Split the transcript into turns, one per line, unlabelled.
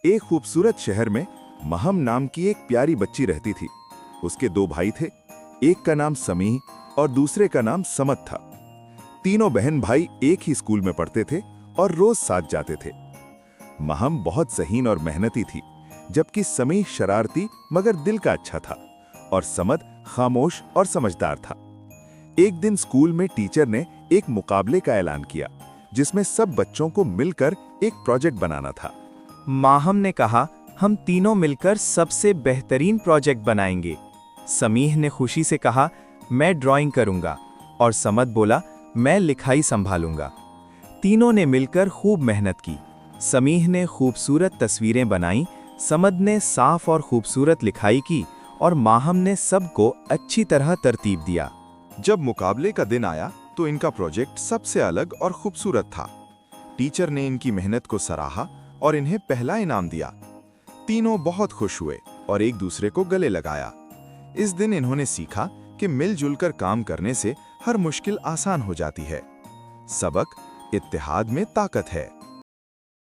एक खूबसूरत शहर में महम नाम की एक प्यारी बच्ची रहती थी। उसके दो भाई थे, एक का नाम समीह और दूसरे का नाम समत था। तीनों बहन भाई एक ही स्कूल में पढ़ते थे और रोज साथ जाते थे। महम बहुत ज़हीन और मेहनती थी, जबकि समीह शरारती मगर दिल का अच्छा था और समत खामोश और समझदार था। एक दिन स्कूल में टीचर ने एक मुकाबले का ऐलान किया, जिसमें सब बच्चों को मिलकर एक प्रोजेक्ट बनाना था।
माहम ने कहा, हम तीनों मिलकर सबसे बेहतरीन प्रोजेक्ट बनाएंगे। समीह ने खुशी से कहा, मैं ड्राइंग करूंगा, और समत बोला, मैं लिखाई संभालूंगा। तीनों ने मिलकर खूब मेहनत की। समीह ने खूबसूरत तस्वीरें बनाई, समत ने साफ और खूबसूरत लिखाई की और माहम ने सबको अच्छी तरह तरतीब दिया।
जब मुकाबले का दिन आया तो इनका प्रोजेक्ट सबसे अलग और खूबसूरत था। टीचर ने इनकी मेहनत को सराहा और इन्हें पहला इनाम दिया। तीनों बहुत खुश हुए और एक दूसरे को गले लगाया। इस दिन इन्होंने सीखा कि मिलजुल कर काम करने से हर मुश्किल आसान हो जाती है। सबक, इत्तेहाद में ताकत है।